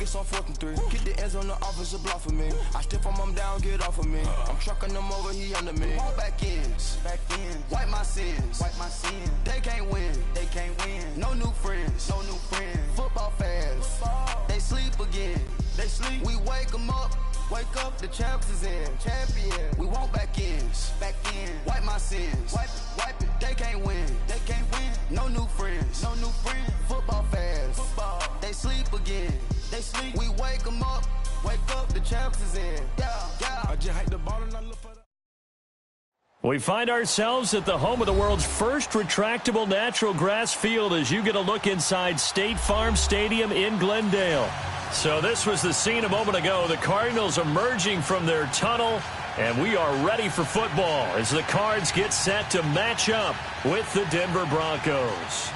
it's on 4th and 3. Get the ends on the offensive block for me. I stiff him, I'm down, get off of me. I'm trucking them over, he under me. All back ends, wipe my sins, They can't win, No new friends, Football fans, they sleep again. We wake them up, the champs is in. Champion, we want back ends, wipe my sins, wipe it. They can't win, No new friends, Football fans, they sleep again. We wake them up, the champs is in. Yeah. I just hate the ball and I look for the... We find ourselves at the home of the world's first retractable natural grass field as you get a look inside State Farm Stadium in Glendale. So this was the scene a moment ago. The Cardinals emerging from their tunnel, and we are ready for football as the Cards get set to match up with the Denver Broncos.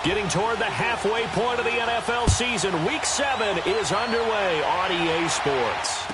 Getting toward the halfway point of the NFL season, Week 7 is underway on EA Sports.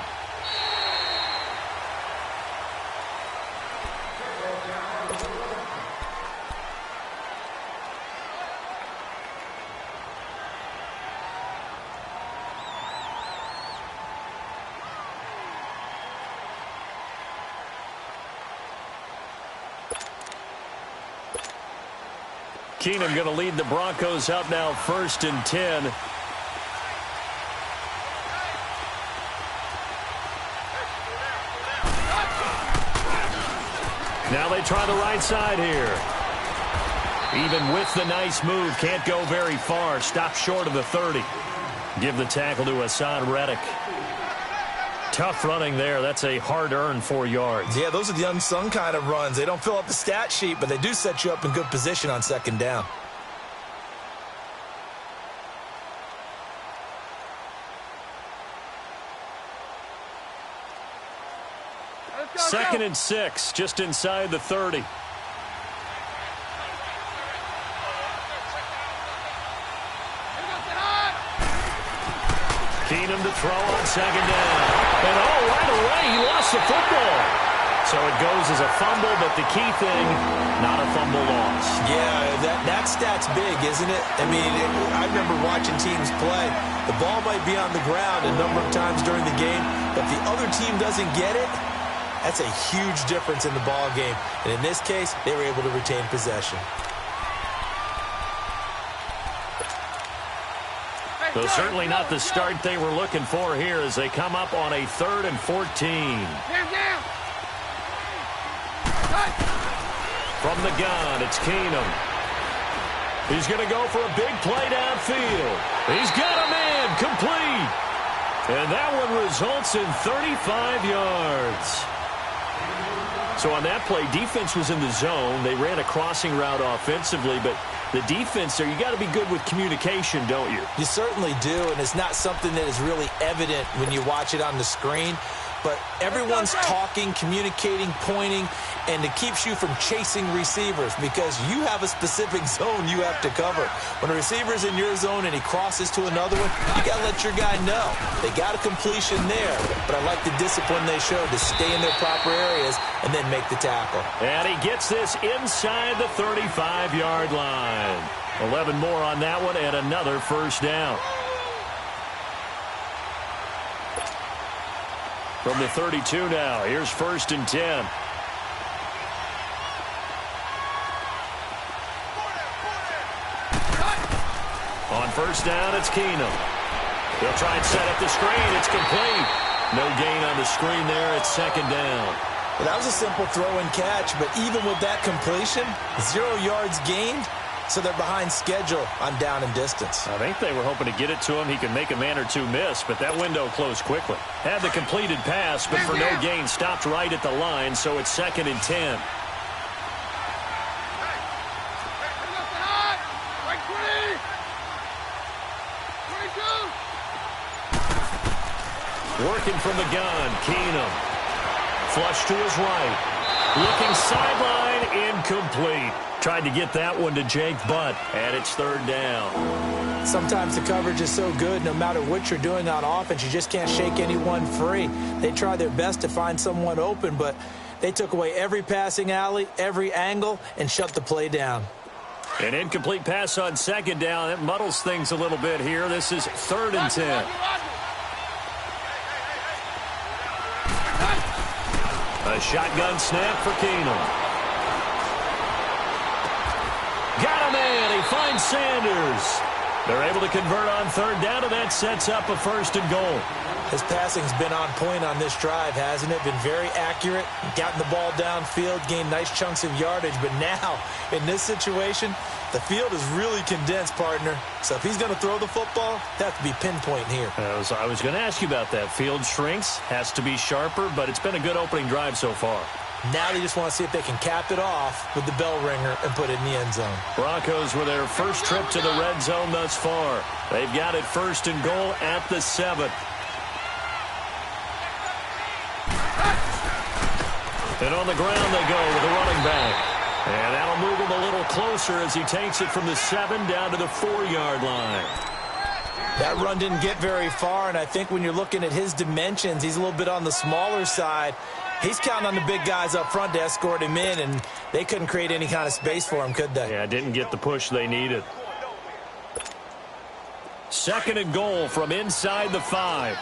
Keenum going to lead the Broncos up now 1st and 10. Now they try the right side here. Even with the nice move, can't go very far. Stop short of the 30. Give the tackle to Hassan Reddick. Tough running there. That's a hard-earned 4 yards. Yeah, those are the unsung kind of runs. They don't fill up the stat sheet, but they do set you up in good position on 2nd down. Second and 6, just inside the 30. Keenum to throw on 2nd down. And right away, he lost the football. So it goes as a fumble, but the key thing, not a fumble loss. Yeah, that stat's big, isn't it? I mean, I remember watching teams play. The ball might be on the ground a number of times during the game, but the other team doesn't get it. That's a huge difference in the ball game. And in this case, they were able to retain possession. So certainly not the start they were looking for here as they come up on a 3rd and 14. From the gun, it's Keenum. He's going to go for a big play downfield. He's got a man complete. And that one results in 35 yards. So on that play, defense was in the zone. They ran a crossing route offensively, but the defense there, you got to be good with communication, don't you? You certainly do, and it's not something that is really evident when you watch it on the screen. But everyone's talking, communicating, pointing, and it keeps you from chasing receivers because you have a specific zone you have to cover. When a receiver's in your zone and he crosses to another one, you got to let your guy know. They got a completion there, but I like the discipline they showed to stay in their proper areas and then make the tackle. And he gets this inside the 35-yard line. 11 more on that one and another 1st down. From the 32 now, here's 1st and 10. On 1st down, it's Keenum. They'll try and set up the screen. It's complete. No gain on the screen there. It's 2nd down. Well, that was a simple throw and catch, but even with that completion, 0 yards gained. So they're behind schedule on down and distance. I think they were hoping to get it to him. He could make a man or two miss, but that window closed quickly. Had the completed pass, but for no gain, stopped right at the line, so it's 2nd and 10. Working from the gun, Keenum. Flush to his right. Looking sideline, incomplete. Tried to get that one to Jake Butt, and it's third down. Sometimes the coverage is so good, no matter what you're doing on offense, you just can't shake anyone free. They try their best to find someone open, but they took away every passing alley, every angle, and shut the play down. An incomplete pass on second down. It muddles things a little bit here. This is 3rd and 10. A shotgun snap for Keenum. Got a man. He finds Sanders. They're able to convert on 3rd down, and that sets up a 1st and goal. His passing's been on point on this drive, hasn't it? Been very accurate, gotten the ball downfield, gained nice chunks of yardage. But now, in this situation, the field is really condensed, partner. So if he's going to throw the football, that has to be pinpoint here. I was going to ask you about that. Field shrinks, has to be sharper, but it's been a good opening drive so far. Now they just want to see if they can cap it off with the bell ringer and put it in the end zone. Broncos with their first trip to the red zone thus far. They've got it 1st and goal at the 7. And on the ground they go with the running back. And that'll move him a little closer as he takes it from the 7 down to the 4-yard line. That run didn't get very far, and I think when you're looking at his dimensions, he's a little bit on the smaller side. He's counting on the big guys up front to escort him in, and they couldn't create any kind of space for him, could they? Yeah, didn't get the push they needed. 2nd and goal from inside the 5.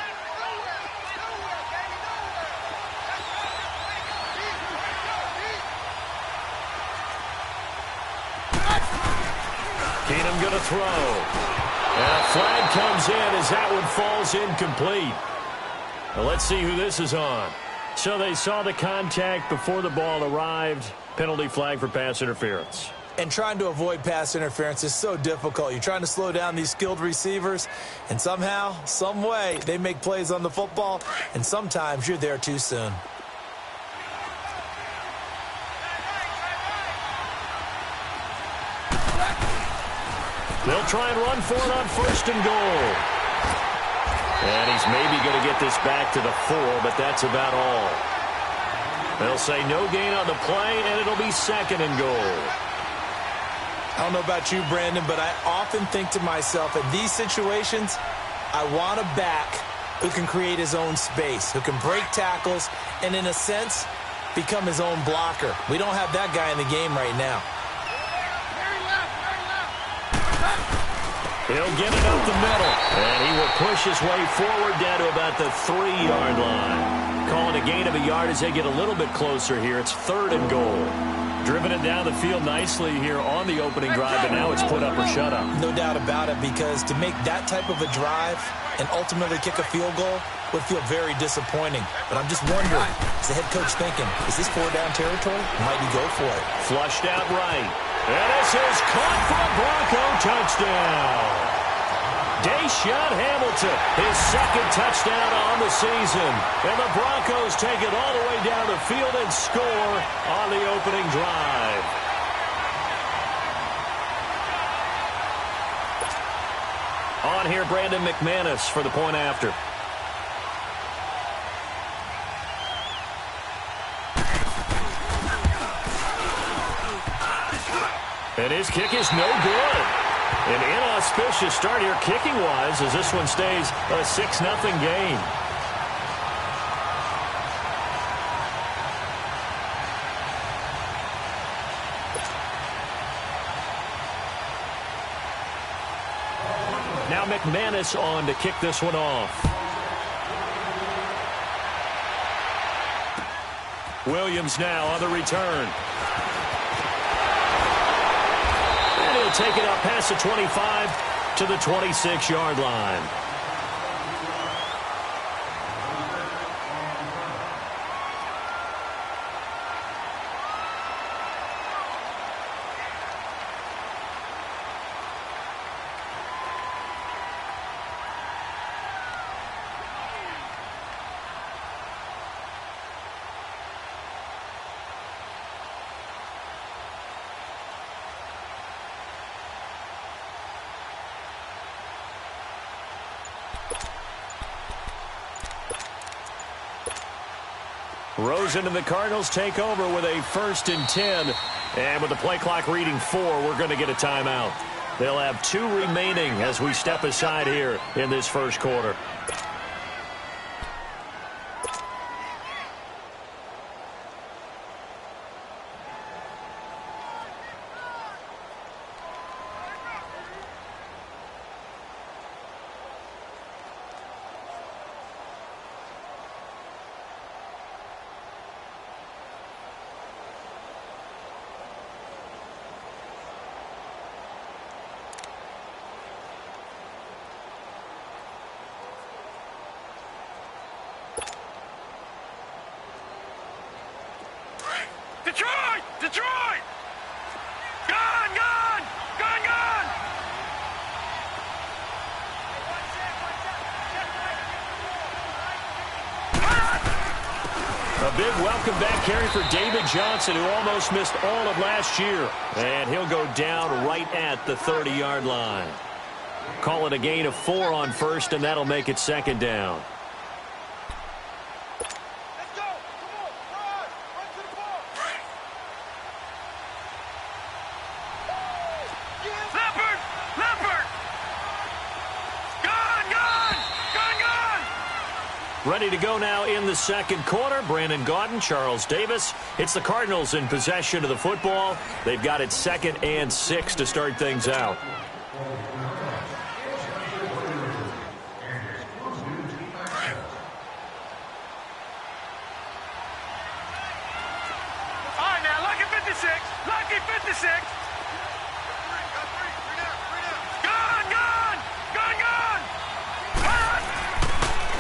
Keenum going to throw. And a flag comes in as that one falls incomplete. Now let's see who this is on. So they saw the contact before the ball arrived. Penalty flag for pass interference. And trying to avoid pass interference is so difficult. You're trying to slow down these skilled receivers, and somehow, some way, they make plays on the football, and sometimes you're there too soon. They'll try and run for it on 1st and goal. And he's maybe going to get this back to the 4, but that's about all. They'll say no gain on the play, and it'll be 2nd and goal. I don't know about you, Brandon, but I often think to myself, in these situations, I want a back who can create his own space, who can break tackles, and in a sense, become his own blocker. We don't have that guy in the game right now. He'll get it up the middle, and he will push his way forward down to about the 3-yard line. Calling a gain of a yard as they get a little bit closer here. It's 3rd and goal. Driven it down the field nicely here on the opening drive, and now it's put up or shut up. No doubt about it, because to make that type of a drive and ultimately kick a field goal would feel very disappointing. But I'm just wondering, is the head coach thinking, is this 4-down territory? Might he go for it? Flushed out right. And this is caught for a Bronco touchdown. Deshaun Hamilton, his 2nd touchdown on the season. And the Broncos take it all the way down the field and score on the opening drive. On here, Brandon McManus for the point after. And his kick is no good. An inauspicious start here kicking-wise as this one stays a 6-0 game. Now McManus on to kick this one off. Williams now on the return. He'll take it up past the 25 to the 26-yard line. Rosen and the Cardinals take over with a 1st and 10. And with the play clock reading 4, we're going to get a timeout. They'll have 2 remaining as we step aside here in this first quarter. Detroit! Detroit! Gone! Gone! Gone! Gone! A big welcome back carry for David Johnson, who almost missed all of last year. And he'll go down right at the 30-yard line. Call it a gain of 4 on 1st, and that'll make it 2nd down. Ready to go now in the second quarter. Brandon Gaudin, Charles Davis. It's the Cardinals in possession of the football. They've got it 2nd and 6 to start things out. All right, now, lucky 56. Lucky 56.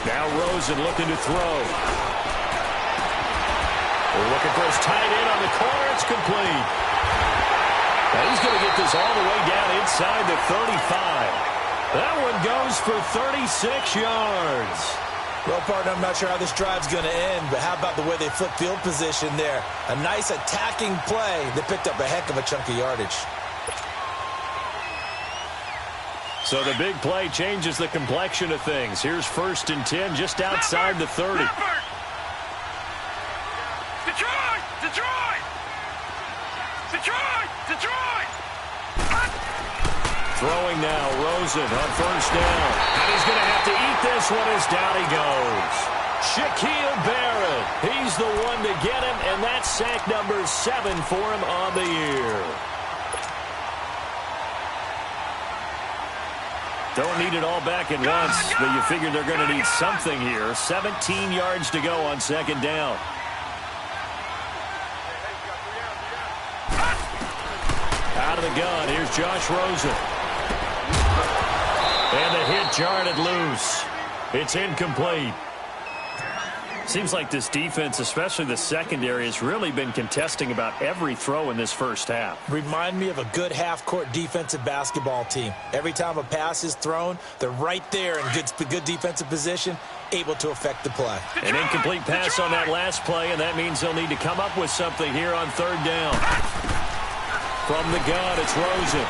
Now Rosen looking to throw. We're looking for his tight end on the corner. It's complete. Now he's going to get this all the way down inside the 35. That one goes for 36 yards. Well, partner, I'm not sure how this drive's going to end, but how about the way they flip field position there? A nice attacking play that picked up a heck of a chunk of yardage. So the big play changes the complexion of things. Here's 1st and 10 just outside the 30. Detroit! Detroit! Detroit! Detroit! Throwing now, Rosen on 1st down. And he's going to have to eat this one as down he goes. Shaquille Barrett, he's the one to get him, and that's sack number 7 for him on the year. Don't need it all back at once, but you figure they're going to need something here. 17 yards to go on 2nd down. Out of the gun, here's Josh Rosen. And the hit jarred it loose. It's incomplete. Seems like this defense, especially the secondary, has really been contesting about every throw in this first half. Remind me of a good half-court defensive basketball team. Every time a pass is thrown, they're right there in good defensive position, able to affect the play. An incomplete pass on that last play, and that means they'll need to come up with something here on 3rd down. From the gun, it's Rosen.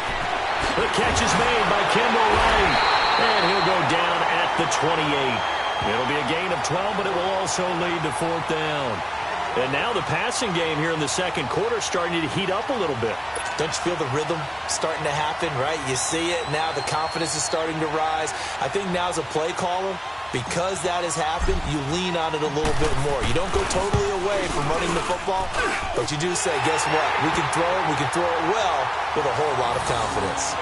The catch is made by Kendall Wright, and he'll go down at the 28. It'll be a gain of 12, but it will also lead to 4th down. And now the passing game here in the second quarter starting to heat up a little bit. Don't you feel the rhythm starting to happen, right? You see it. Now the confidence is starting to rise. I think now as a play caller, because that has happened, you lean on it a little bit more. You don't go totally away from running the football, but you do say, guess what? We can throw it well with a whole lot of confidence.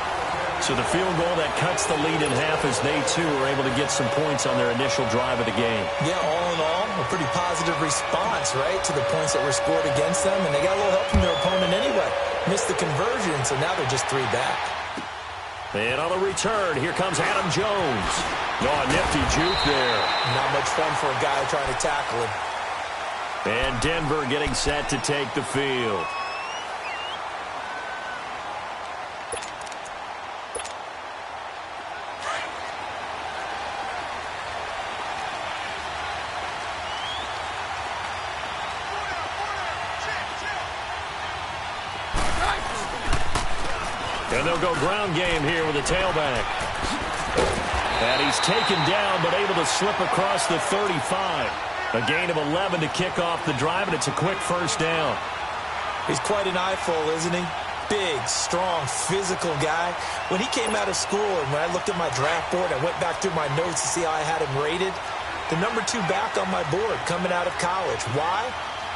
So the field goal that cuts the lead in half as they, too, are able to get some points on their initial drive of the game. Yeah, all in all, a pretty positive response, right, to the points that were scored against them, and they got a little help from their opponent anyway. Missed the conversion, so now they're just 3 back. And on the return, here comes Adam Jones. Oh, a nifty juke there. Not much fun for a guy trying to tackle him. And Denver getting set to take the field. And they'll go ground game here with a tailback. And he's taken down, but able to slip across the 35. A gain of 11 to kick off the drive, and it's a quick first down. He's quite an eyeful, isn't he? Big, strong, physical guy. When he came out of school and when I looked at my draft board, I went back through my notes to see how I had him rated. The number 2 back on my board coming out of college. Why?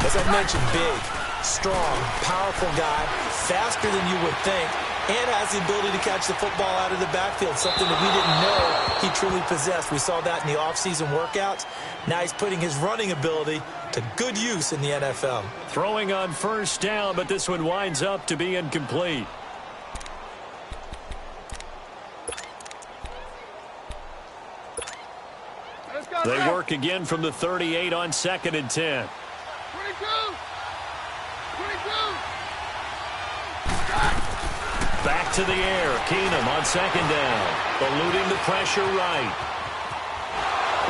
As I mentioned, big, strong, powerful guy, faster than you would think, and has the ability to catch the football out of the backfield, something that we didn't know he truly possessed. We saw that in the offseason workouts. Now he's putting his running ability to good use in the NFL. Throwing on first down, but this one winds up to be incomplete. They work again from the 38 on 2nd and 10. 22! Back to the air. Keenum on 2nd down. Eluding the pressure right.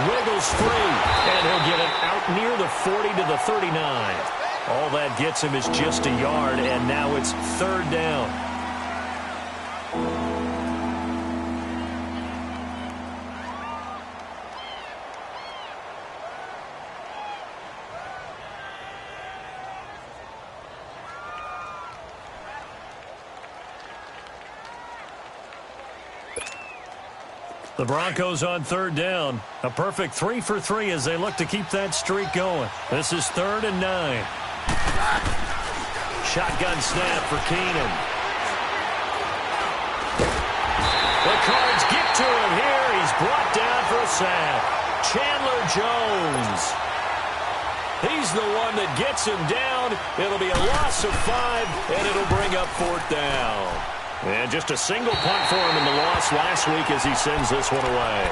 Wiggles free. And he'll get it out near the 40 to the 39. All that gets him is just a yard, and now it's 3rd down. The Broncos on 3rd down. A perfect 3 for 3 as they look to keep that streak going. This is 3rd and 9. Shotgun snap for Keenum. The Cards get to him here. He's brought down for a sack. Chandler Jones. He's the one that gets him down. It'll be a loss of 5, and it'll bring up 4th down. And just a single punt for him in the loss last week as he sends this one away.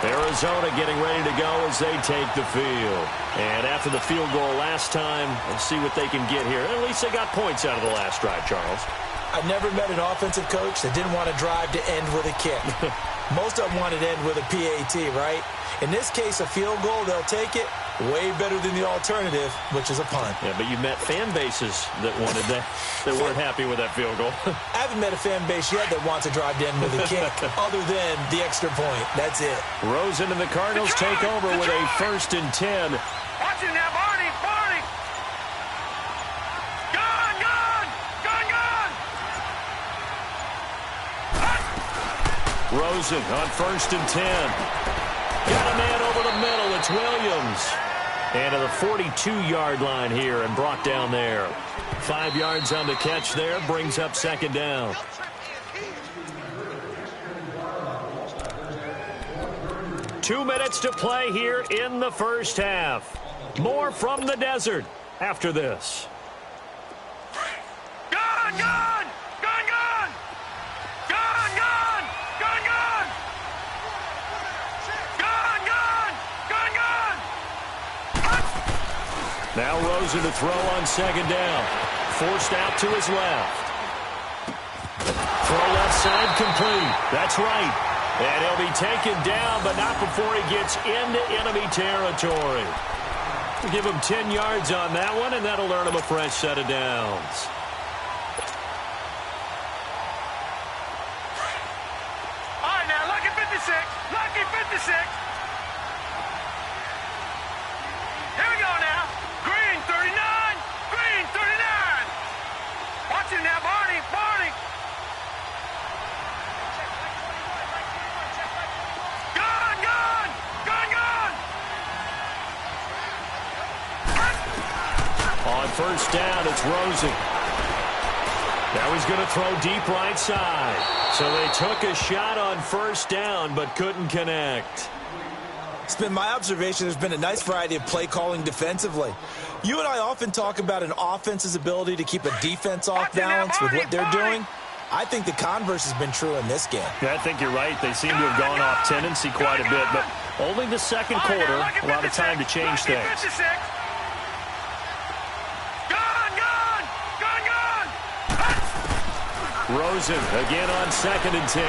Arizona getting ready to go as they take the field. And after the field goal last time, we'll see what they can get here. At least they got points out of the last drive, Charles. I've never met an offensive coach that didn't want to drive to end with a kick. Most of them wanted to end with a PAT, right? In this case, a field goal, they'll take it. Way better than the alternative, which is a punt. Yeah, but you've met fan bases that wanted that, that weren't happy with that field goal. I haven't met a fan base yet that wants to drive to end with a kick other than the extra point. That's it. Rosen and the Cardinals take over with a 1st and 10. Watch him now, Barney! Barney! Gun! Gun! Gun! Gun! Rosen on 1st and 10. Got a man over the middle. It's Williams. And to the 42-yard line here and brought down there. 5 yards on the catch there. Brings up 2nd down. Two minutes to play here in the first half. More from the desert after this. Gun! Gun! Gun! Gun! Gun! Gun! Gun! Gun! Gun! Gun! Gun! Gun! Now Rosen to throw on 2nd down. Forced out to his left. Throw left side complete. That's right. And he'll be taken down, but not before he gets into enemy territory. We'll give him 10 yards on that one, and that'll earn him a fresh set of downs. All right, now, lucky 56. Lucky 56. Here we go now. Green 39. Green 39. Watch him now, Barney. Barney. Gun! Gun! Gun! Gun! On 1st down, it's Rosen. Now he's going to throw deep right side. So they took a shot on 1st down, but couldn't connect. It's been my observation there's been a nice variety of play calling defensively. You and I often talk about an offense's ability to keep a defense off balance with what they're doing. I think the converse has been true in this game. Yeah, I think you're right. They seem to have gone off tendency quite a bit, but only the second quarter, a lot of time to change things. Gun! Gun! Gun! Gun! Rosen again on 2nd and 10.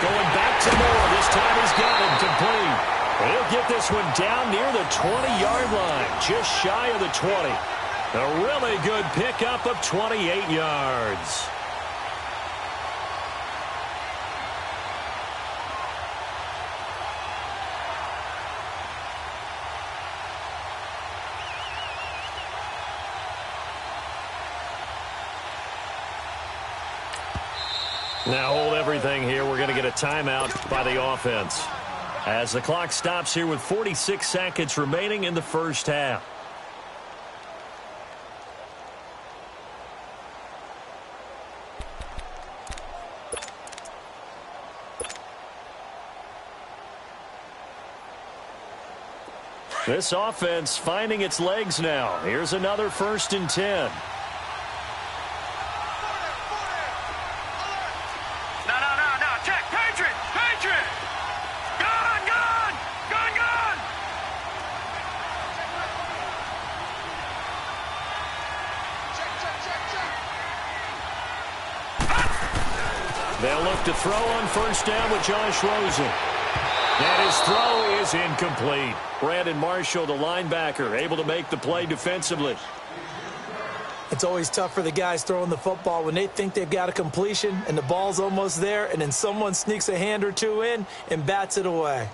Going back to Moore. This time he's got him complete. He'll get this one down near the 20-yard line, just shy of the 20. A really good pickup of 28 yards. Now hold everything here. We're going to get a timeout by the offense as the clock stops here with 46 seconds remaining in the first half. This offense finding its legs now. Here's another 1st and 10. They'll look to throw on 1st down with Josh Rosen. And his throw is incomplete. Brandon Marshall, the linebacker, able to make the play defensively. It's always tough for the guys throwing the football when they think they've got a completion and the ball's almost there, and then someone sneaks a hand or two in and bats it away.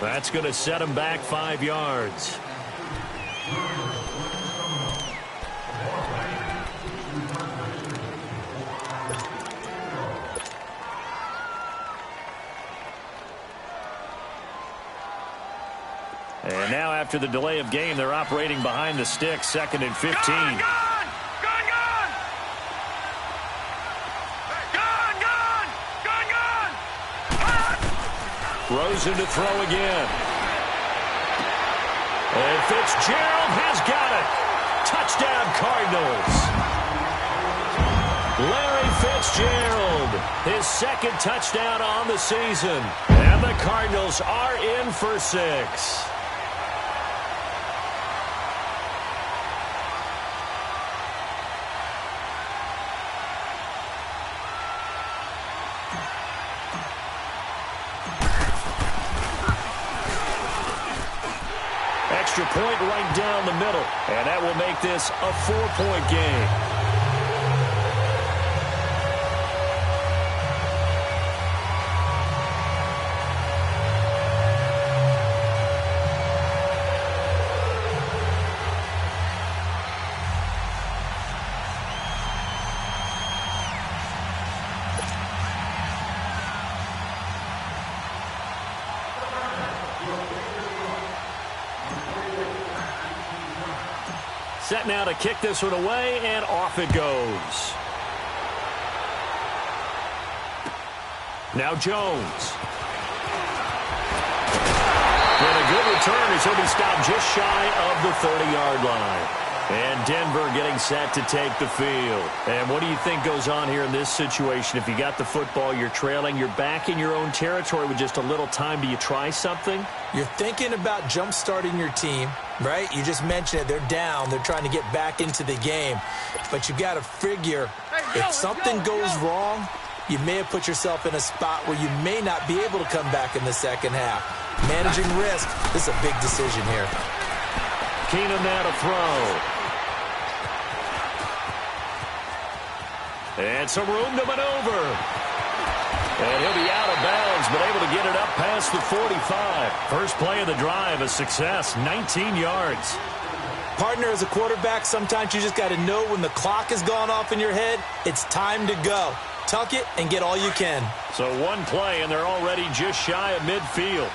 That's going to set him back 5 yards. And now after the delay of game, they're operating behind the stick, 2nd and 15. Rosen to throw again. And Fitzgerald has got it. Touchdown, Cardinals. Larry Fitzgerald, his 2nd touchdown on the season. And the Cardinals are in for 6. Extra point right down the middle, and that will make this a 4-point game. Set now to kick this one away, and off it goes. Now Jones. And a good return as he'll be stopped just shy of the 30-yard line. And Denver getting set to take the field. And what do you think goes on here in this situation? If you got the football, you're trailing, you're back in your own territory with just a little time. Do you try something? You're thinking about jump-starting your team, right? You just mentioned it. They're down. They're trying to get back into the game. But you got to figure if something goes wrong, you may have put yourself in a spot where you may not be able to come back in the second half. Managing risk, this is a big decision here. Keenum now to throw. And some room to maneuver. And he'll be out of bounds, but able to get it up past the 45. First play of the drive, a success, 19 yards. Partner, as a quarterback, sometimes you just got to know when the clock has gone off in your head, it's time to go. Tuck it and get all you can. So one play, and they're already just shy of midfield.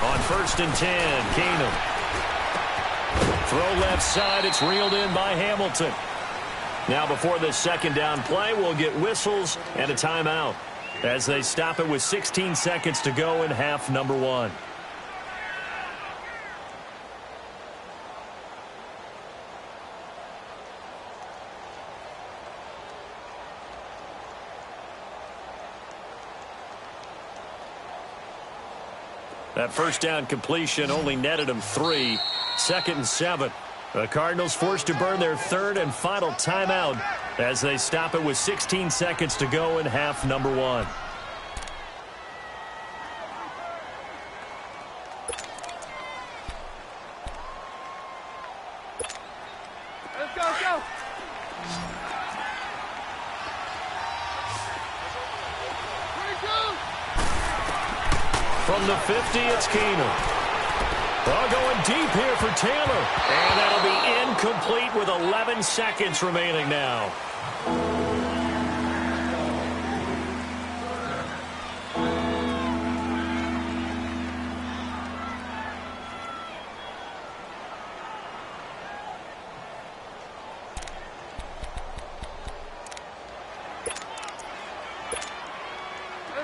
On 1st and 10, Keenum. Throw left side, it's reeled in by Hamilton. Now before this 2nd down play, we'll get whistles and a timeout as they stop it with 16 seconds to go in half number 1. That 1st down completion only netted him 3. 2nd and 7. The Cardinals forced to burn their third and final timeout as they stop it with 16 seconds to go in half number 1. Let's go. From the 50, it's Keenum. Well, going deep here for Taylor. And that'll be incomplete with 11 seconds remaining now.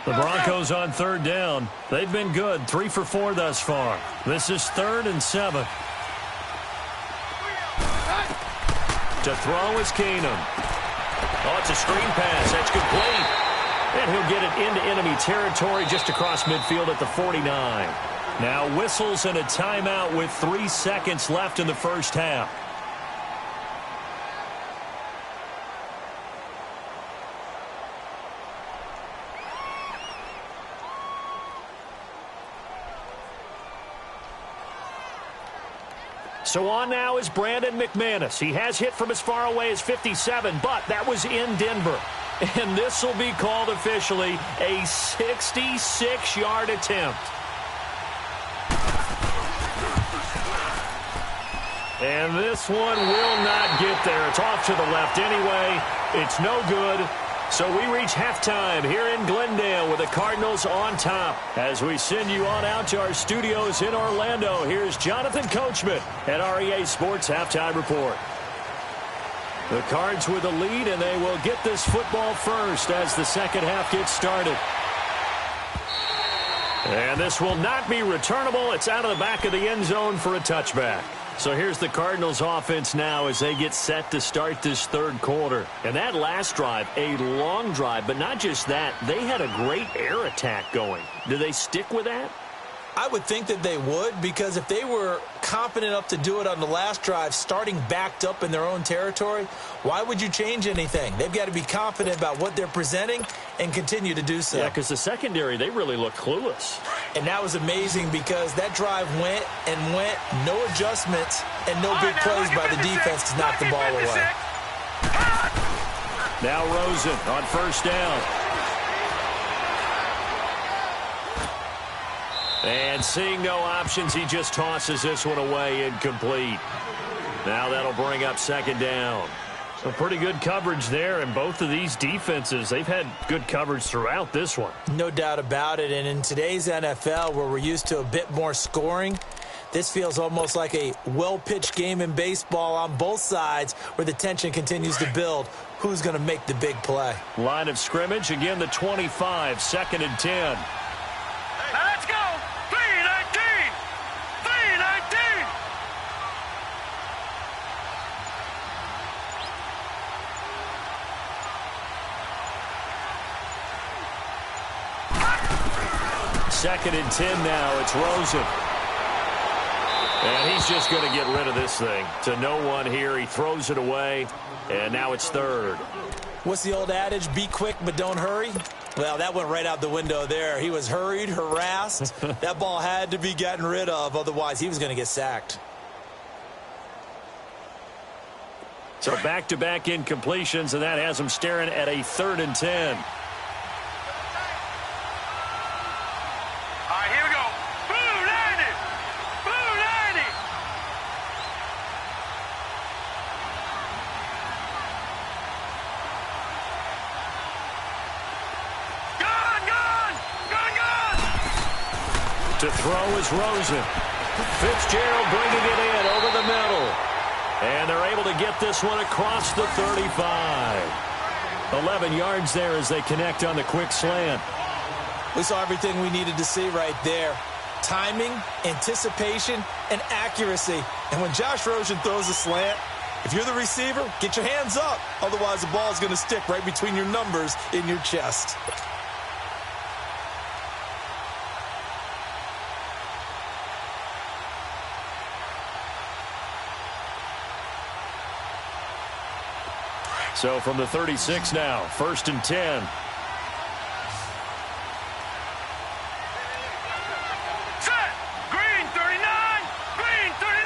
The Broncos on 3rd down. They've been good, 3 for 4 thus far. This is 3rd and 7. To throw is Keenum. Oh, it's a screen pass. That's complete. And he'll get it into enemy territory just across midfield at the 49. Now whistles and a timeout with 3 seconds left in the first half. So on now is Brandon McManus. He has hit from as far away as 57, but that was in Denver. And this will be called officially a 66-yard attempt. And this one will not get there. It's off to the left anyway. It's no good. So we reach halftime here in Glendale with the Cardinals on top. As we send you on out to our studios in Orlando, here's Jonathan Coachman at REA Sports Halftime Report. The Cards with the lead, and they will get this football first as the second half gets started. And this will not be returnable. It's out of the back of the end zone for a touchback. So here's the Cardinals offense now as they get set to start this third quarter. And that last drive, a long drive, but not just that. They had a great air attack going. Do they stick with that? I would think that they would, because if they were confident enough to do it on the last drive, starting backed up in their own territory, why would you change anything? They've got to be confident about what they're presenting and continue to do so. Yeah, because the secondary, they really look clueless. And that was amazing because that drive went and went, no adjustments, and no big plays by the defense to knock the ball away. Now Rosen on first down. And seeing no options, he just tosses this one away, incomplete. Now that'll bring up second down. So pretty good coverage there, and both of these defenses, they've had good coverage throughout this one. No doubt about it, and in today's NFL, where we're used to a bit more scoring, this feels almost like a well-pitched game in baseball on both sides where the tension continues to build. Who's going to make the big play? Line of scrimmage, again the 25, 2nd and 10. Now let's go. 3-19. 3-19. Second and 10 now. It's Rosen. And he's just going to get rid of this thing. To no one here. He throws it away. And now it's third. What's the old adage? Be quick, but don't hurry. Well, that went right out the window there. He was hurried, harassed. That ball had to be gotten rid of. Otherwise, he was going to get sacked. So back-to-back incompletions, and that has him staring at a 3rd and 10. All right, here we go. Blue 90. Blue 90. Gun. To throw is Rosen. Fitzgerald bringing it in over the middle. And they're able to get this one across the 35. 11 yards there as they connect on the quick slant. We saw everything we needed to see right there. Timing, anticipation, and accuracy. And when Josh Rosen throws a slant, if you're the receiver, get your hands up. Otherwise, the ball is going to stick right between your numbers in your chest. So from the 36 now, 1st and 10. Set! Green 39! Green 39!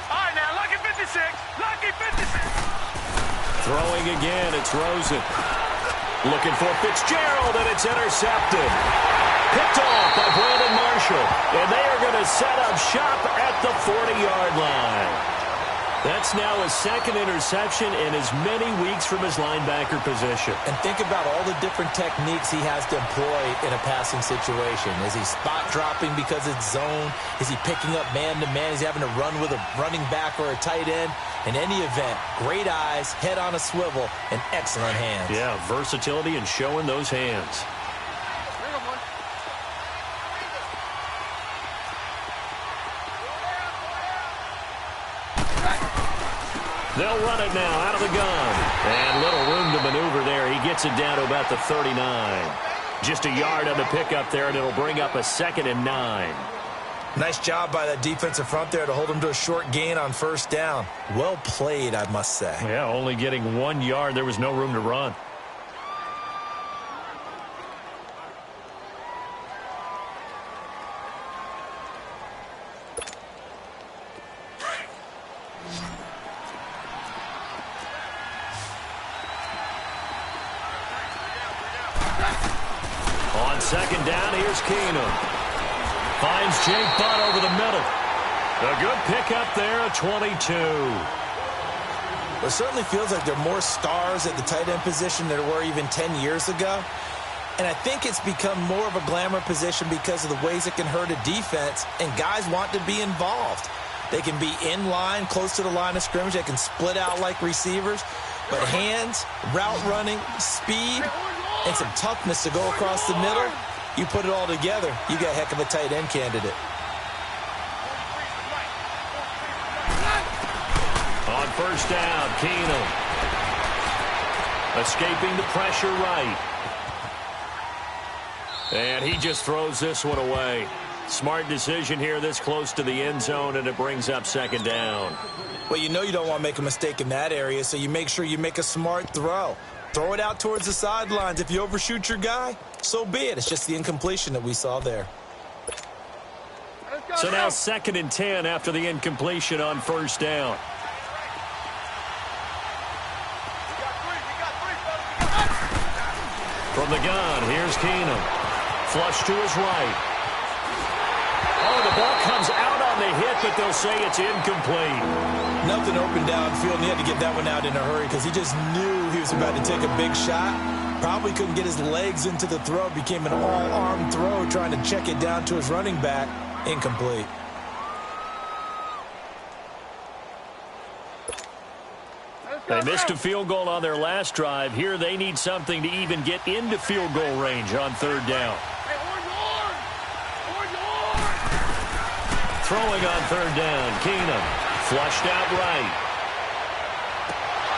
All right, now, lucky 56. Lucky 56. Throwing again, it's Rosen. Looking for Fitzgerald, and it's intercepted. Picked off by Brandon Marshall. And they are going to set up shop at the 40-yard line. That's now his second interception in as many weeks from his linebacker position. And think about all the different techniques he has to employ in a passing situation. Is he spot dropping because it's zone? Is he picking up man-to-man? Is he having to run with a running back or a tight end? In any event, great eyes, head on a swivel, and excellent hands. Yeah, versatility and showing those hands. They'll run it now out of the gun. And little room to maneuver there. He gets it down to about the 39. Just a yard on the pickup there, and it'll bring up a 2nd and 9. Nice job by that defensive front there to hold him to a short gain on 1st down. Well played, I must say. Yeah, only getting 1 yard. There was no room to run. On 2nd down, here's Keenum. Finds Jake Butt over the middle. A good pickup there, a 22. It certainly feels like there are more stars at the tight end position than there were even 10 years ago. And I think it's become more of a glamour position because of the ways it can hurt a defense, and guys want to be involved. They can be in line, close to the line of scrimmage. They can split out like receivers. But hands, route running, speed, and some toughness to go across the middle, you put it all together, you got a heck of a tight end candidate. On 1st down, Keenum. Escaping the pressure right. And he just throws this one away. Smart decision here this close to the end zone, and it brings up 2nd down. Well, you know you don't want to make a mistake in that area, so you make sure you make a smart throw. Throw it out towards the sidelines. If you overshoot your guy, so be it. It's just the incompletion that we saw there. So now 2nd and 10 after the incompletion on 1st down. From the gun, here's Keenum. Flush to his right. Oh, the ball comes out on the hit, but they'll say it's incomplete. Nothing open downfield, and he had to get that one out in a hurry because he just knew he was about to take a big shot. Probably couldn't get his legs into the throw. Became an all-arm throw trying to check it down to his running back. Incomplete. They missed a field goal on their last drive. Here they need something to even get into field goal range on 3rd down. Throwing on 3rd down, Keenum. Flushed out right.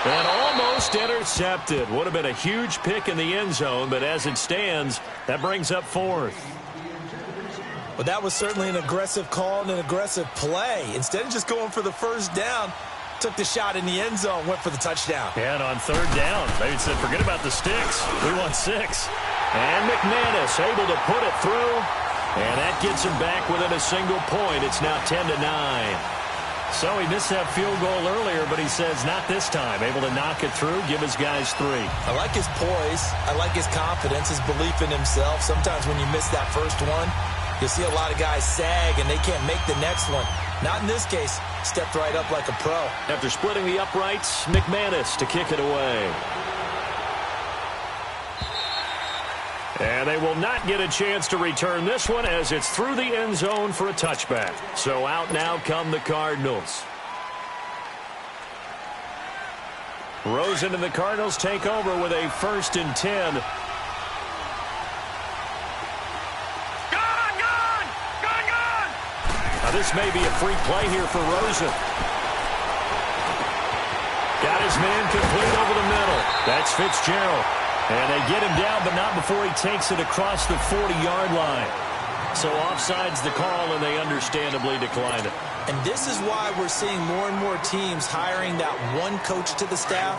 And almost intercepted. Would have been a huge pick in the end zone, but as it stands, that brings up 4th. Well, that was certainly an aggressive call and an aggressive play. Instead of just going for the 1st down, took the shot in the end zone, went for the touchdown. And on 3rd down, they said, forget about the sticks. We want 6. And McManus able to put it through. And that gets him back within a single point. It's now 10-9. So he missed that field goal earlier, but he says not this time. Able to knock it through, give his guys 3. I like his poise. I like his confidence, his belief in himself. Sometimes when you miss that first one, you'll see a lot of guys sag and they can't make the next one. Not in this case. Stepped right up like a pro. After splitting the uprights, McManus to kick it away. And they will not get a chance to return this one as it's through the end zone for a touchback. So out now come the Cardinals. Rosen and the Cardinals take over with a 1st and 10. Now this may be a free play here for Rosen. Got his man complete over the middle. That's Fitzgerald. And they get him down, but not before he takes it across the 40-yard line. So offside's the call, and they understandably decline it. And this is why we're seeing more and more teams hiring that one coach to the staff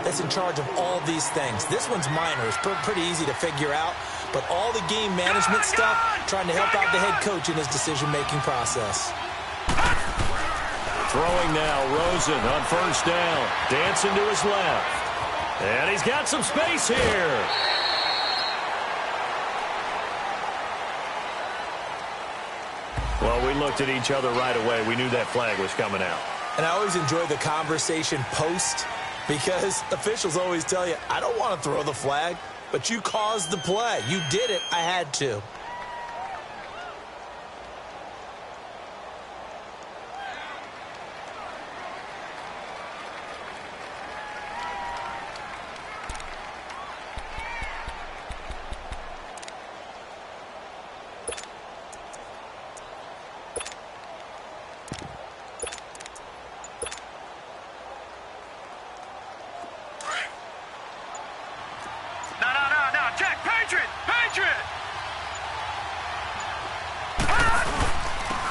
that's in charge of all these things. This one's minor. It's pretty easy to figure out. But all the game management stuff, trying to help out the head coach in his decision-making process. Throwing now, Rosen on first down. Dancing to his left. And he's got some space here. Well, we looked at each other right away. We knew that flag was coming out. And I always enjoy the conversation post because officials always tell you, I don't want to throw the flag, but you caused the play. You did it. I had to.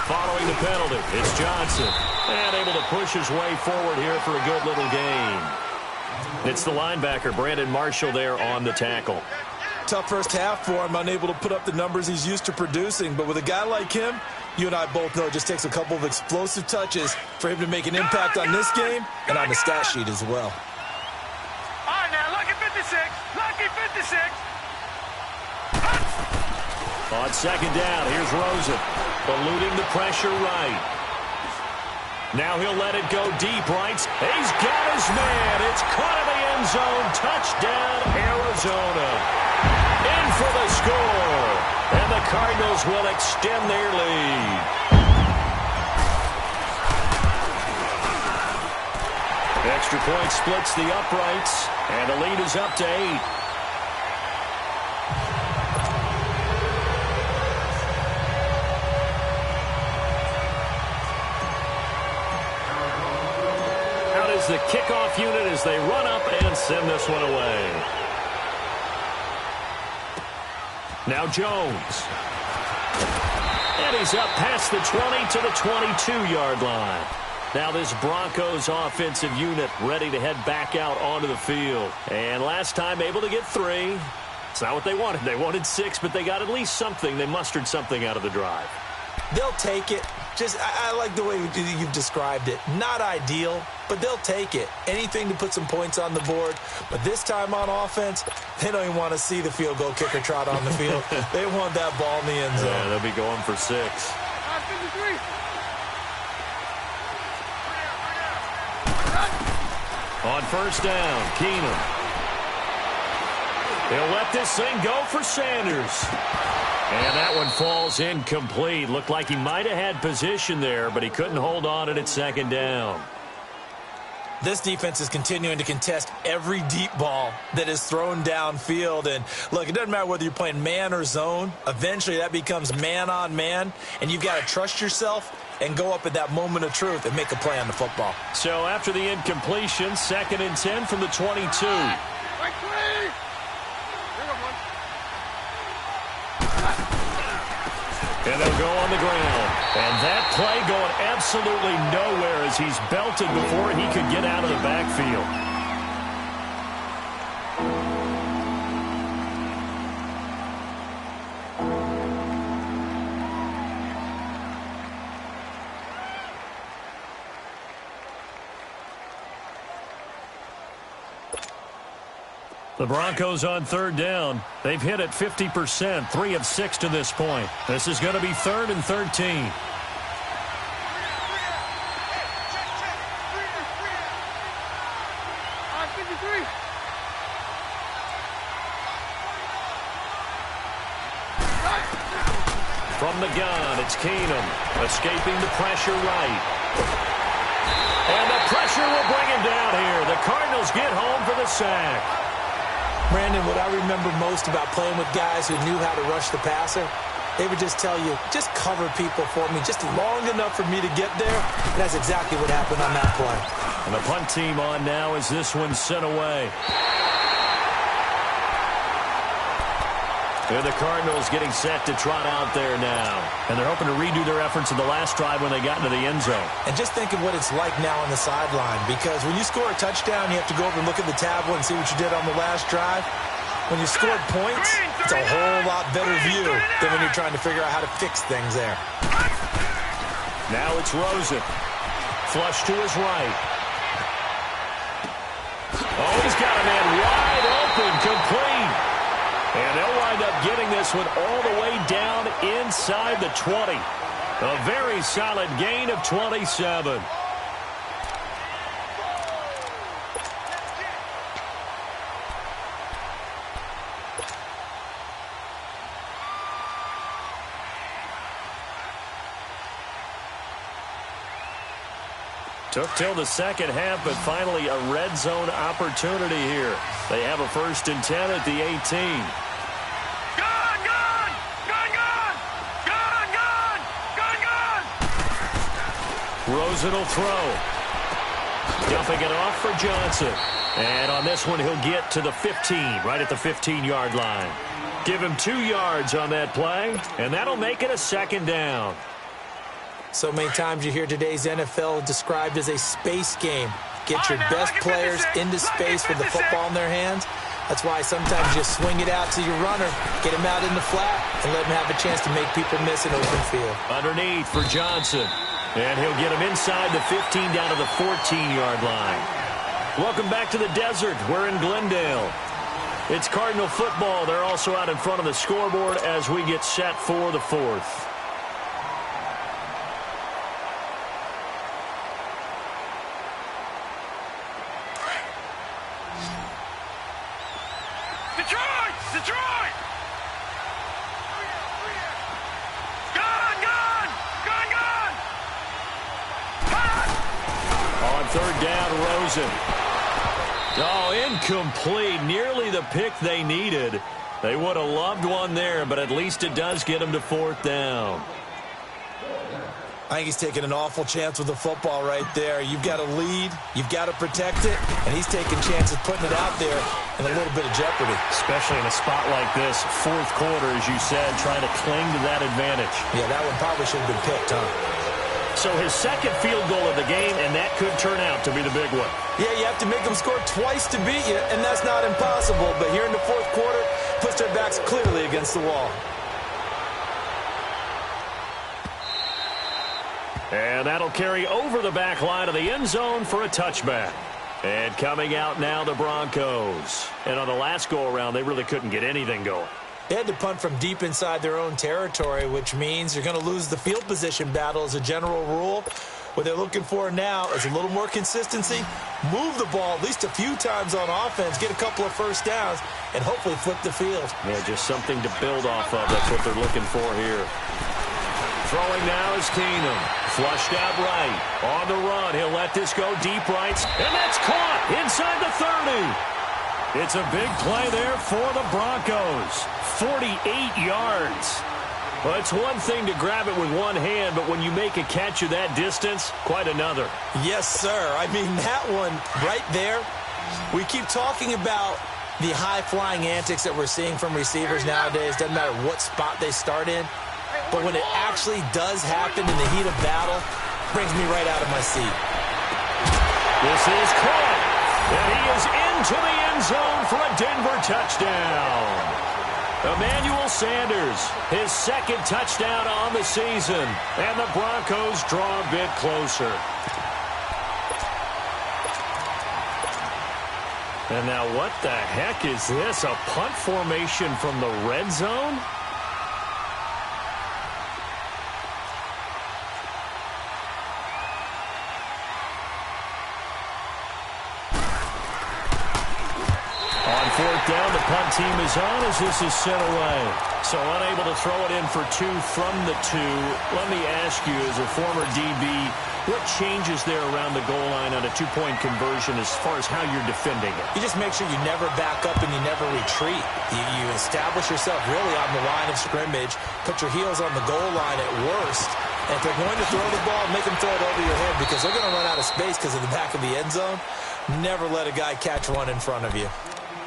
Following the penalty, it's Johnson. And able to push his way forward here for a good little gain. It's the linebacker, Brandon Marshall, there on the tackle. Tough first half for him, unable to put up the numbers he's used to producing. But with a guy like him, you and I both know it just takes a couple of explosive touches for him to make an impact on this game and on the stat sheet as well. All right, now, lucky 56. Lucky 56. On second down, here's Rosen. Eluding the pressure right. Now he'll let it go deep right. He's got his man. It's caught in the end zone. Touchdown, Arizona. In for the score. And the Cardinals will extend their lead. Extra point splits the uprights. And the lead is up to 8. The kickoff unit as they run up and send this one away. Now Jones. And he's up past the 20 to the 22-yard line. Now this Broncos offensive unit ready to head back out onto the field. And last time able to get 3. It's not what they wanted. They wanted 6, but they got at least something. They mustered something out of the drive. They'll take it. I like the way you've described it. Not ideal, but they'll take it. Anything to put some points on the board. But this time on offense, they don't even want to see the field goal kicker trot on the field. They want that ball in the end zone. Yeah, they'll be going for 6. On first down, Keenum. He'll let this thing go for Sanders. And that one falls incomplete. Looked like he might have had position there, but he couldn't hold on it at second down. This defense is continuing to contest every deep ball that is thrown downfield. And, look, it doesn't matter whether you're playing man or zone. Eventually that becomes man on man, and you've got to trust yourself and go up at that moment of truth and make a play on the football. So after the incompletion, 2nd and 10 from the 22. And they'll go on the ground. And that play going absolutely nowhere as he's belted before he could get out of the backfield. The Broncos on third down. They've hit it 50%, 3 of 6 to this point. This is going to be 3rd and 13. From the gun, it's Keenum, escaping the pressure right. And the pressure will bring him down here. The Cardinals get home for the sack. Brandon, what I remember most about playing with guys who knew how to rush the passer, they would just tell you, just cover people for me, just long enough for me to get there. And that's exactly what happened on that play. And the punt team on now as this one's sent away. And the Cardinals getting set to trot out there now. And they're hoping to redo their efforts in the last drive when they got into the end zone. And just think of what it's like now on the sideline, because when you score a touchdown, you have to go over and look at the tablet and see what you did on the last drive. When you scored points, it's a whole lot better view than when you're trying to figure out how to fix things there. Now it's Rosen. Flush to his right. Oh, he's got a man wide open, complete. And they'll wind up getting this one all the way down inside the 20. A very solid gain of 27. Took till the second half, but finally a red zone opportunity here. They have a 1st and 10 at the 18. Gun, gun! Gun, gun! Gun, gun! Gun, gun! Rosen will throw. Dumping it off for Johnson. And on this one, he'll get to the 15, right at the 15-yard line. Give him 2 yards on that play, and that'll make it a 2nd down. So many times you hear today's NFL described as a space game. Get your best players into space with the football in their hands. That's why sometimes you swing it out to your runner, get him out in the flat, and let him have a chance to make people miss an open field. Underneath for Johnson. And he'll get him inside the 15 down to the 14-yard line. Welcome back to the desert. We're in Glendale. It's Cardinal football. They're also out in front of the scoreboard as we get set for the 4th. Detroit! Gun, gun! Gun, gun! On 3rd down, Rosen. Oh, incomplete. Nearly the pick they needed. They would have loved one there, but at least it does get them to 4th down. I think he's taking an awful chance with the football right there. You've got to lead, you've got to protect it, and he's taking chances putting it out there in a little bit of jeopardy. Especially in a spot like this, 4th quarter, as you said, trying to cling to that advantage. Yeah, that one probably should have been picked, huh? So his 2nd field goal of the game, and that could turn out to be the big one. Yeah, you have to make them score twice to beat you, and that's not impossible. But here in the 4th quarter, puts their backs clearly against the wall. And that'll carry over the back line of the end zone for a touchback. And coming out now, the Broncos. And on the last go-around, they really couldn't get anything going. They had to punt from deep inside their own territory, which means you're going to lose the field position battle as a general rule. What they're looking for now is a little more consistency, move the ball at least a few times on offense, get a couple of 1st downs, and hopefully flip the field. Yeah, just something to build off of. That's what they're looking for here. Throwing now is Keenum. Flushed out right. On the run, he'll let this go deep right. And that's caught inside the 30. It's a big play there for the Broncos. 48 yards. Well, it's one thing to grab it with one hand, but when you make a catch of that distance, quite another. Yes, sir. I mean, that one right there, we keep talking about the high-flying antics that we're seeing from receivers nowadays. Doesn't matter what spot they start in. But when it actually does happen in the heat of battle, brings me right out of my seat. This is caught. And he is into the end zone for a Denver touchdown. Emmanuel Sanders, his 2nd touchdown on the season. And the Broncos draw a bit closer. And now what the heck is this? A punt formation from the red zone? Down, the punt team is on as this is sent away. So unable to throw it in for 2 from the 2. Let me ask you, as a former DB, what changes there around the goal line on a 2-point conversion as far as how you're defending it? You just make sure you never back up and you never retreat. You establish yourself really on the line of scrimmage, put your heels on the goal line at worst, and if they're going to throw the ball, make them throw it over your head because they're going to run out of space because of the back of the end zone. Never let a guy catch one in front of you.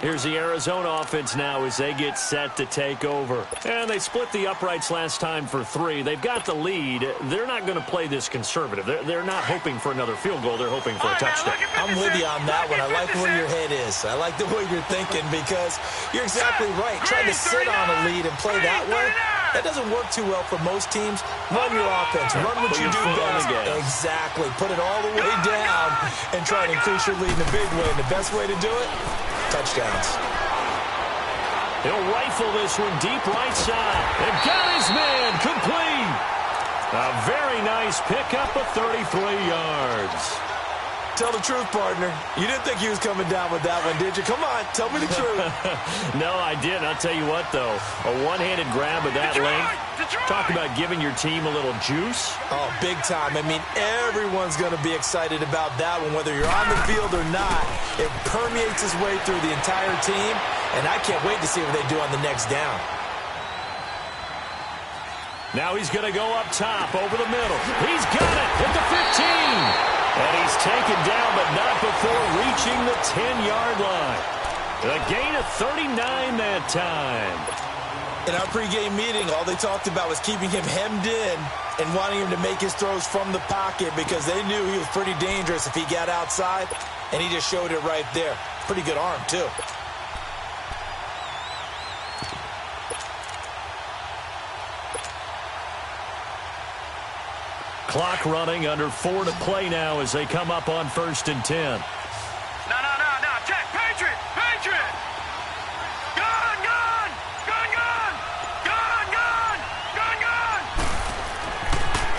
Here's the Arizona offense now as they get set to take over. And they split the uprights last time for 3. They've got the lead. They're not going to play this conservative. They're not hoping for another field goal. They're hoping for a touchdown. I'm with you on that one. I like where your head is. I like the way you're thinking because you're exactly right. Trying to sit on a lead and play that way, that doesn't work too well for most teams. Run your offense. Run what you do best. Exactly. Put it all the way down and try and increase your lead in a big way. And the best way to do it, touchdowns. He'll rifle this one deep right side. And got his man complete. A very nice pickup of 33 yards. Tell the truth, partner. You didn't think he was coming down with that one, did you? Come on, tell me the truth. No, I didn't. I'll tell you what, though. A one-handed grab of that length. Talk about giving your team a little juice. Oh, big time. I mean, everyone's going to be excited about that one, whether you're on the field or not. It permeates its way through the entire team, and I can't wait to see what they do on the next down. Now he's going to go up top, over the middle. He's got it at the 15. And he's taken down, but not before reaching the 10-yard line. A gain of 39 that time. In our pregame meeting, all they talked about was keeping him hemmed in and wanting him to make his throws from the pocket because they knew he was pretty dangerous if he got outside, and he just showed it right there. Pretty good arm, too. Clock running, under 4 to play now as they come up on 1st and 10. No. Check. Patriot. Gun.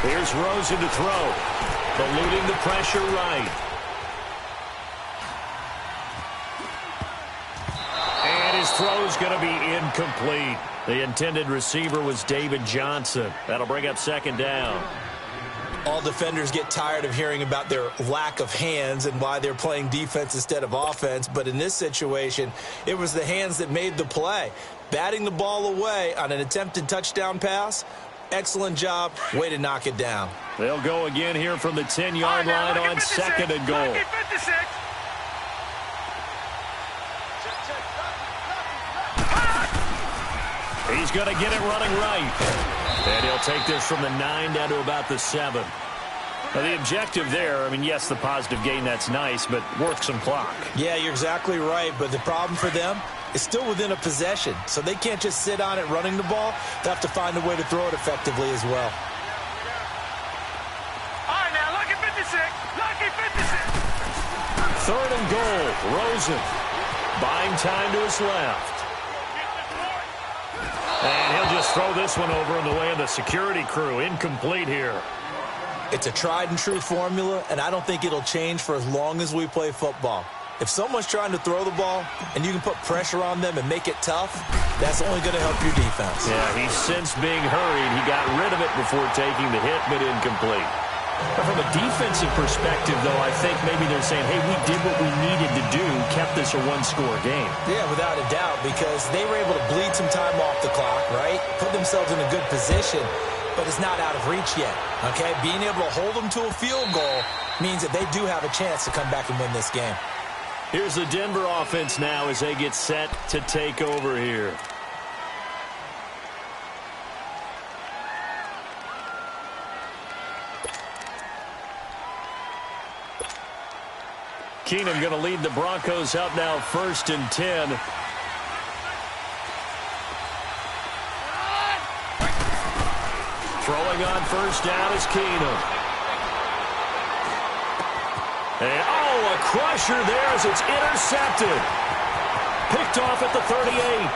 Here's Rosen to throw. Eluding the pressure right. And his throw's going to be incomplete. The intended receiver was David Johnson. That'll bring up 2nd down. All defenders get tired of hearing about their lack of hands and why they're playing defense instead of offense. But in this situation, it was the hands that made the play. Batting the ball away on an attempted touchdown pass, excellent job. Way to knock it down. They'll go again here from the 10-yard line on 2nd and goal. He's going to get it running right. And he'll take this from the 9 down to about the 7. Now, the objective there, I mean, yes, the positive gain, that's nice, but worth some clock. Yeah, you're exactly right. But the problem for them is still within a possession. So they can't just sit on it running the ball. They have to find a way to throw it effectively as well. All right, now, lucky 56. 3rd and goal. Rosen buying time to his left. And he'll just throw this one over in the way of the security crew. Incomplete here. It's a tried-and-true formula, and I don't think it'll change for as long as we play football. If someone's trying to throw the ball and you can put pressure on them and make it tough, that's only going to help your defense. Yeah, he's since being hurried. He got rid of it before taking the hit, but incomplete. But from a defensive perspective, though, I think maybe they're saying, hey, we did what we needed to do, kept this a one-score game. Yeah, without a doubt, because they were able to bleed some time off the clock, right? Put themselves in a good position, but it's not out of reach yet, okay? Being able to hold them to a field goal means that they do have a chance to come back and win this game. Here's the Denver offense now as they get set to take over here. Keenum going to lead the Broncos out now 1st and 10. Throwing on 1st down is Keenum. And, a crusher there as it's intercepted. Picked off at the 38.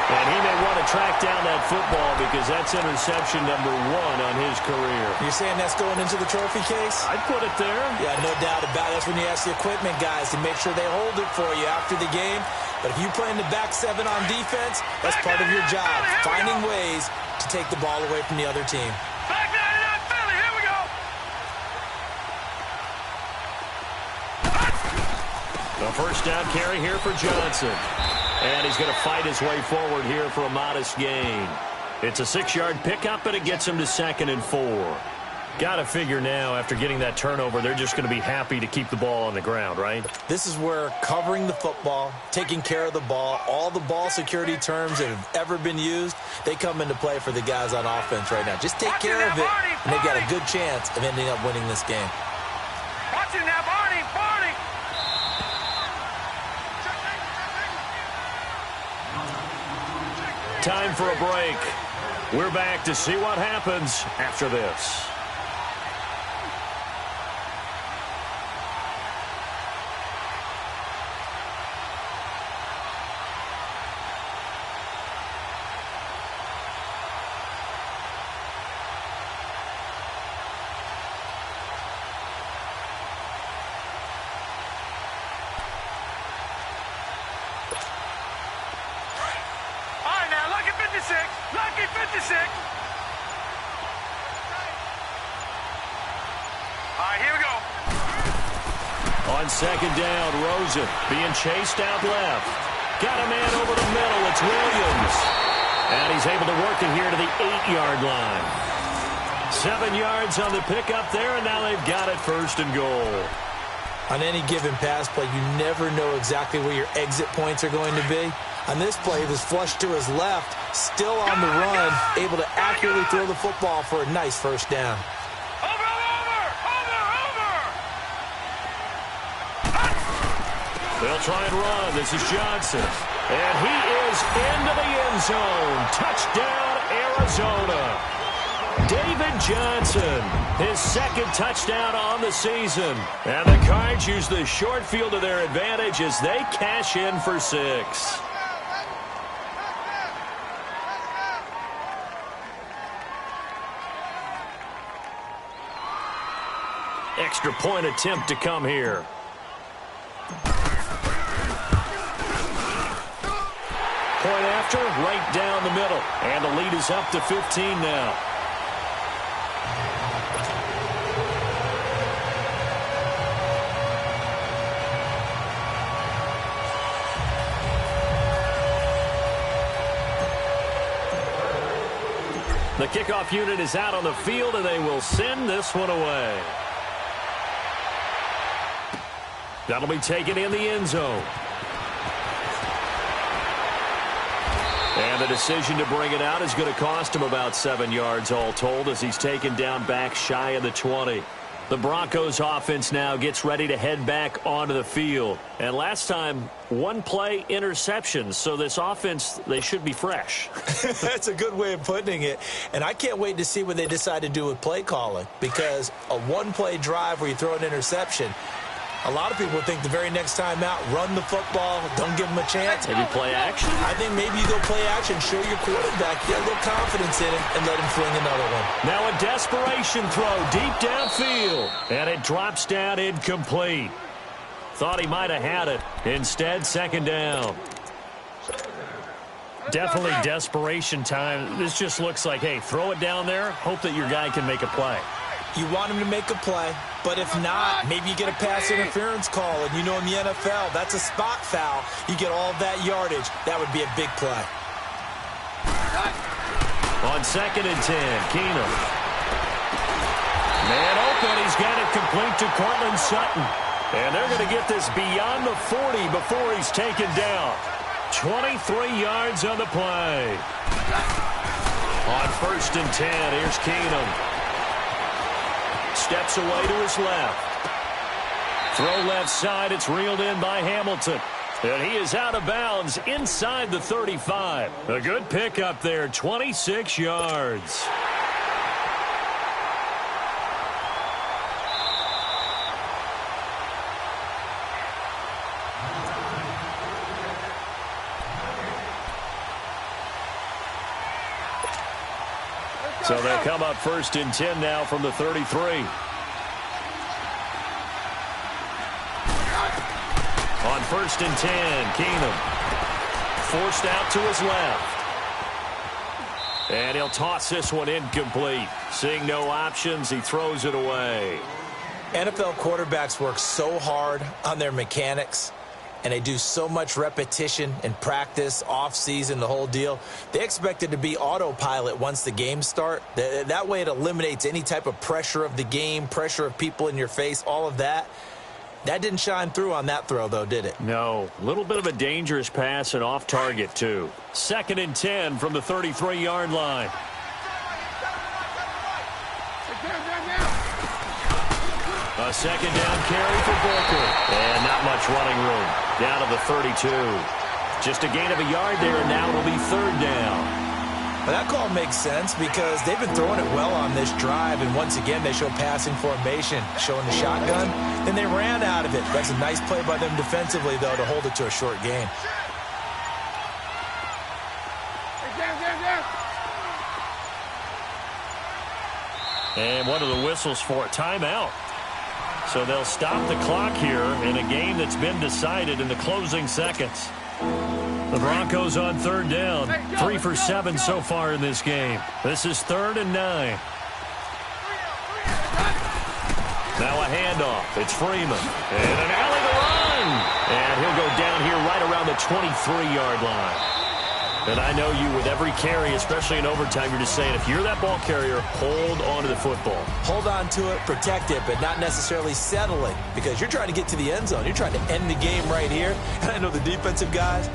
And he may want to track down that football because that's interception number 1 on his career. You're saying that's going into the trophy case? I'd put it there. Yeah, no doubt about it. That's when you ask the equipment guys to make sure they hold it for you after the game. But if you play in the back 7 on defense, that's part of your job, finding ways to take the ball away from the other team. Back 99 Philly, here we go. The 1st down carry here for Johnson. And he's going to fight his way forward here for a modest gain. It's a 6-yard pickup, and it gets him to 2nd and 4. Got to figure now, after getting that turnover, they're just going to be happy to keep the ball on the ground, right? This is where covering the football, taking care of the ball, all the ball security terms that have ever been used, they come into play for the guys on offense right now. Just take care of it, and they've got a good chance of ending up winning this game. Watching now, Barney, Barney. Time for a break. We're back to see what happens after this. Lucky 56. All right, here we go. On second down, Rosen being chased out left. Got a man over the middle. It's Williams. And he's able to work it here to the 8-yard line. 7 yards on the pickup there, and now they've got it first and goal. On any given pass play, you never know exactly where your exit points are going to be. On this play, he was flushed to his left, still on the run, able to accurately throw the football for a nice first down. They'll try and run. This is Johnson. And he is into the end zone. Touchdown, Arizona. David Johnson, his second touchdown on the season. And the Cards use the short field to their advantage as they cash in for 6. Extra point attempt to come here. Point after, right down the middle. And the lead is up to 15 now. The kickoff unit is out on the field, and they will send this one away. That'll be taken in the end zone. And the decision to bring it out is going to cost him about 7 yards all told as he's taken down back shy of the 20. The Broncos offense now gets ready to head back onto the field. And last time, one play interception. So this offense, they should be fresh. That's a good way of putting it. And I can't wait to see what they decide to do with play calling. Because a one-play drive where you throw an interception, a lot of people think the very next time out, run the football, don't give them a chance. Maybe play action? I think maybe you go play action, show your quarterback, get a little confidence in him, and let him fling another one. Now a desperation throw deep downfield, and it drops down incomplete. Thought he might have had it. Instead, second down. Definitely desperation time. This just looks like, hey, throw it down there, hope that your guy can make a play. You want him to make a play, but if not, maybe you get a pass interference call, and you know in the NFL, that's a spot foul. You get all that yardage. That would be a big play. On second and 10, Keenum. Man open, he's got it complete to Courtland Sutton. And they're going to get this beyond the 40 before he's taken down. 23 yards on the play. On first and 10, here's Keenum. Steps away to his left. Throw left side. It's reeled in by Hamilton. And he is out of bounds inside the 35. A good pickup there, 26 yards. So they'll come up first and 10 now from the 33. On first and 10, Keenum. Forced out to his left. And he'll toss this one incomplete. Seeing no options, he throws it away. NFL quarterbacks work so hard on their mechanics. and they do so much repetition in practice, off-season, the whole deal. They expect it to be autopilot once the games start. That way it eliminates any type of pressure of the game, pressure of people in your face, all of that. That didn't shine through on that throw, though, did it? No. A little bit of a dangerous pass and off target, too. 2nd and 10 from the 33-yard line. A 2nd down carry for Booker. And not much running room. Down to the 32. Just a gain of a yard there, and now it'll be 3rd down. Well, that call makes sense because they've been throwing it well on this drive, and once again they show passing formation, showing the shotgun. Then they ran out of it. That's a nice play by them defensively, though, to hold it to a short gain. And what are the whistles for? Timeout. So they'll stop the clock here in a game that's been decided in the closing seconds. The Broncos on 3rd down. 3 for 7 so far in this game. This is 3rd and 9. Now a handoff. It's Freeman. And an alley to run. And he'll go down here right around the 23-yard line. And I know you, with every carry, especially in overtime, you're just saying, if you're that ball carrier, hold on to the football. Hold on to it, protect it, but not necessarily settle it, because you're trying to get to the end zone. You're trying to end the game right here. And I know the defensive guys,